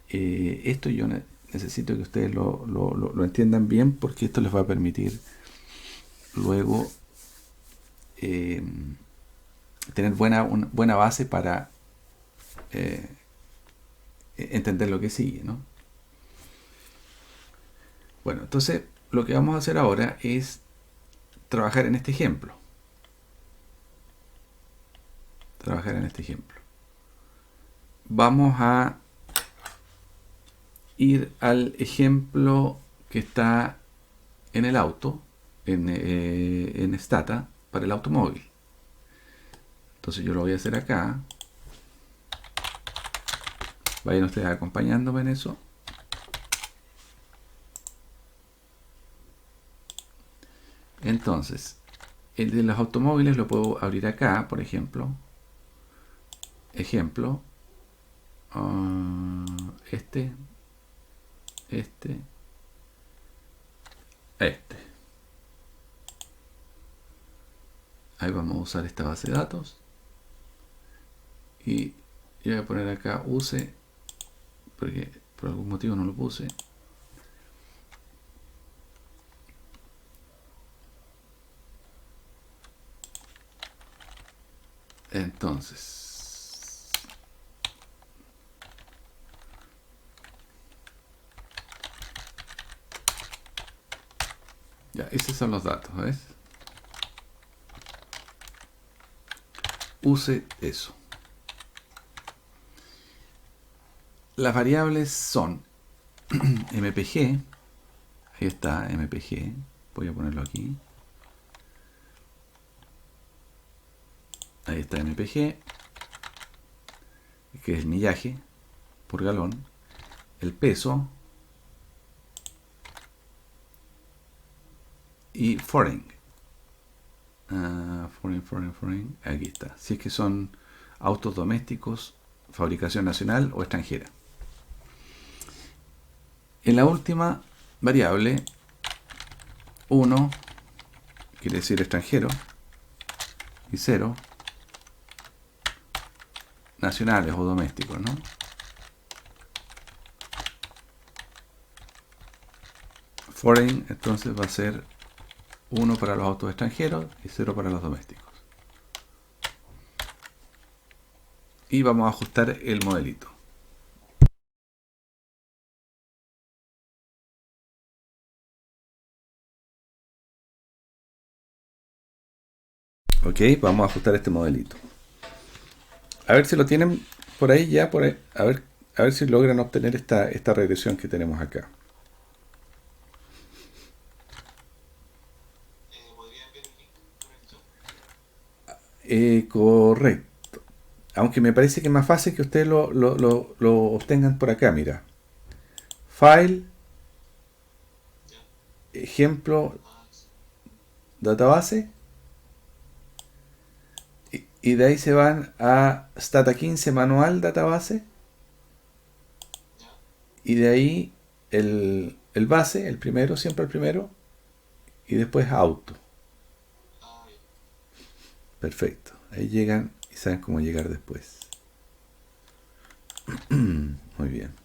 esto yo necesito que ustedes lo entiendan bien, porque esto les va a permitir luego tener una buena base para entender lo que sigue, ¿no? Bueno, entonces lo que vamos a hacer ahora es trabajar en este ejemplo. Vamos a ir al ejemplo que está en el auto, en Stata, para el automóvil. Entonces yo lo voy a hacer acá. Vayan ustedes acompañándome en eso. Entonces, el de los automóviles lo puedo abrir acá, por ejemplo. Ejemplo. Este. Ahí vamos a usar esta base de datos. Y yo voy a poner acá use, porque por algún motivo no lo puse. Entonces, ya, esos son los datos, ¿ves? Use eso. Las variables son mpg, ahí está mpg, voy a ponerlo aquí. Ahí está mpg, que es el millaje por galón, el peso y foreign. Foreign, aquí está. Si es que son autos domésticos, fabricación nacional o extranjera. En la última variable, 1 quiere decir extranjero y 0 nacionales o domésticos, ¿no? Foreign entonces va a ser 1 para los autos extranjeros y 0 para los domésticos. Y vamos a ajustar el modelito. Ok, vamos a ajustar este modelito. A ver si lo tienen por ahí ya, por ahí. A ver si logran obtener esta regresión que tenemos acá. Correcto. Aunque me parece que es más fácil que ustedes lo obtengan por acá, mira. File, ejemplo, database. Y de ahí se van a Stata 15 manual database. Y de ahí el base, el primero, siempre el primero. Y después auto. Perfecto. Ahí llegan y saben cómo llegar después. Muy bien.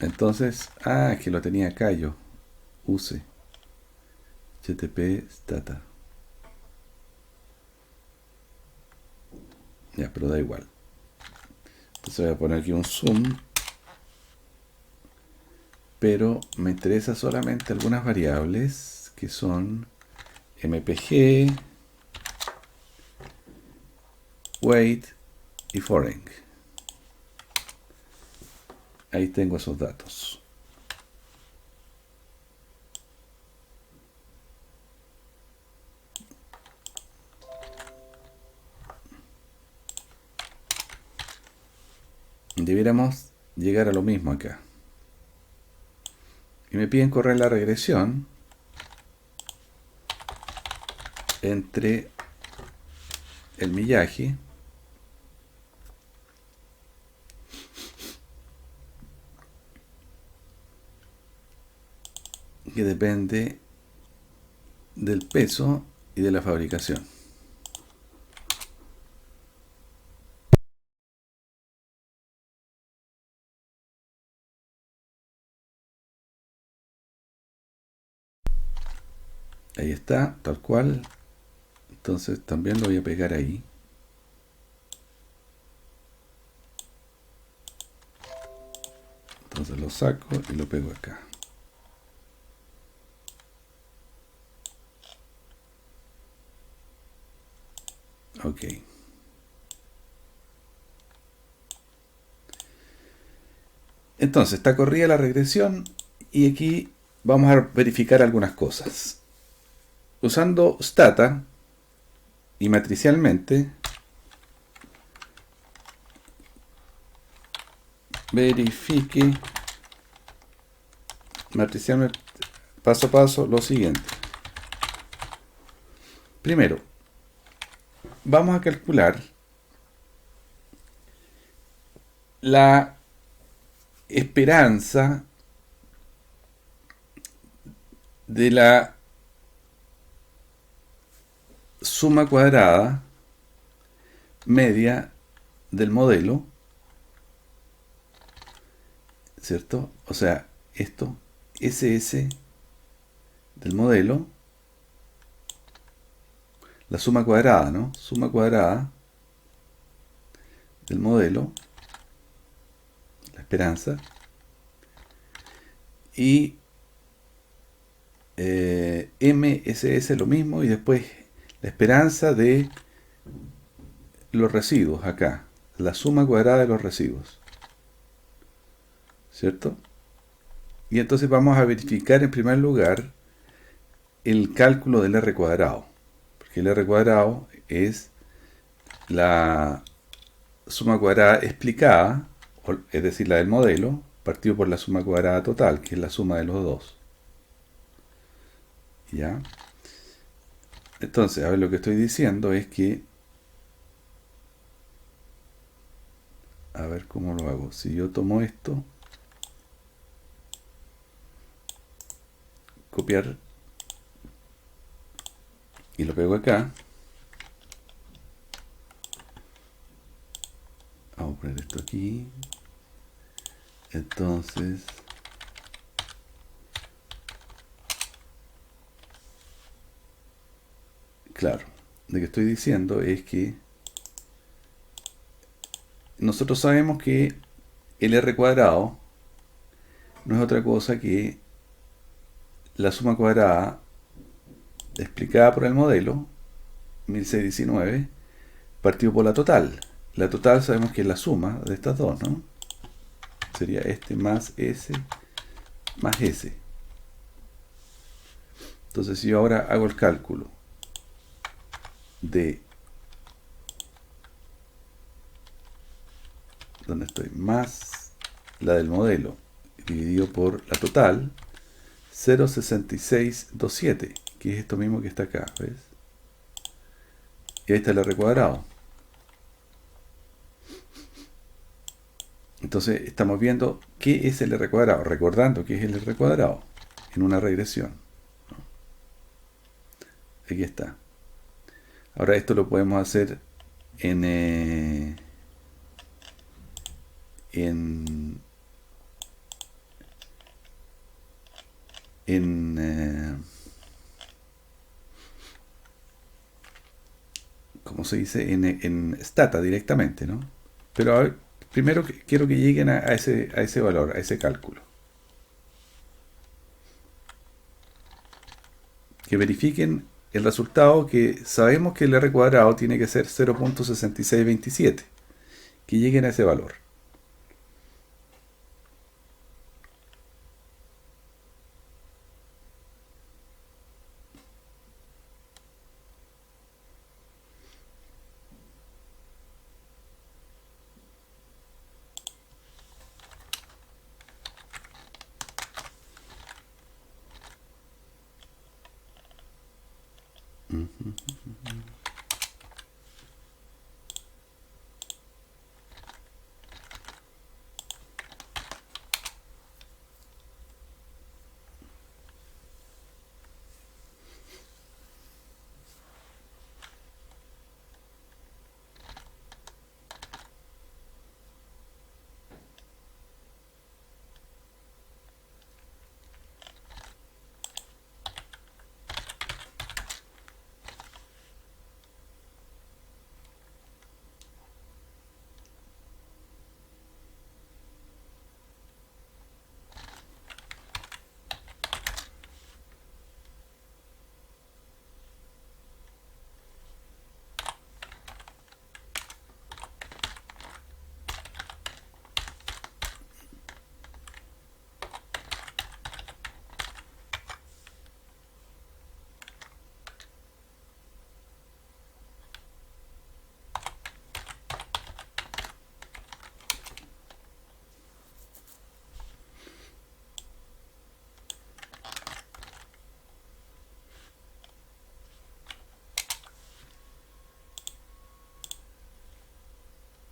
Entonces, es que lo tenía acá yo. Use. HTTP Stata. Ya, pero da igual. Entonces voy a poner aquí un zoom. Pero me interesa solamente algunas variables que son mpg, weight y foreign. Ahí tengo esos datos. Debiéramos llegar a lo mismo acá. Y me piden correr la regresión entre el millaje que depende del peso y de la fabricación. Ahí está, tal cual. Entonces también lo voy a pegar ahí. Entonces lo saco y lo pego acá. Ok. Entonces está corrida la regresión y aquí vamos a verificar algunas cosas. Usando Stata y matricialmente, verifique matricialmente paso a paso lo siguiente. Primero, vamos a calcular la esperanza de la suma cuadrada media del modelo, ¿cierto? O sea, esto, SS del modelo, la suma cuadrada, ¿no? Suma cuadrada del modelo, la esperanza, y MSS lo mismo, y después la esperanza de los residuos acá, la suma cuadrada de los residuos, ¿cierto? Y entonces vamos a verificar en primer lugar el cálculo del R cuadrado, porque el R cuadrado es la suma cuadrada explicada, es decir, la del modelo, partido por la suma cuadrada total, que es la suma de los dos. ¿Ya? Entonces, a ver, lo que estoy diciendo es que, a ver cómo lo hago. Si yo tomo esto, copiar y lo pego acá, vamos a poner esto aquí. Entonces, claro, lo que estoy diciendo es que nosotros sabemos que el r cuadrado no es otra cosa que la suma cuadrada explicada por el modelo 1619 partido por la total. La total sabemos que es la suma de estas dos, ¿no? Sería este más S más S. Entonces, si yo ahora hago el cálculo de donde estoy, más la del modelo dividido por la total, 0,6627, que es esto mismo que está acá, ¿ves? Y ahí está el r cuadrado. Entonces estamos viendo qué es el r cuadrado, recordando qué es el r cuadrado en una regresión. Aquí está. Ahora esto lo podemos hacer en en en ¿cómo se dice? En Stata directamente, ¿no? Pero a ver, primero quiero que lleguen a ese valor, a ese cálculo. Que verifiquen el resultado, que sabemos que el r cuadrado tiene que ser 0,6627. Que lleguen a ese valor.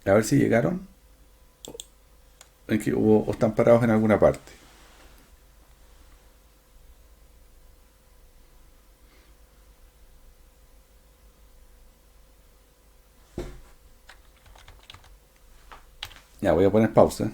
A ver si llegaron. O están parados en alguna parte. Ya, voy a poner pausa.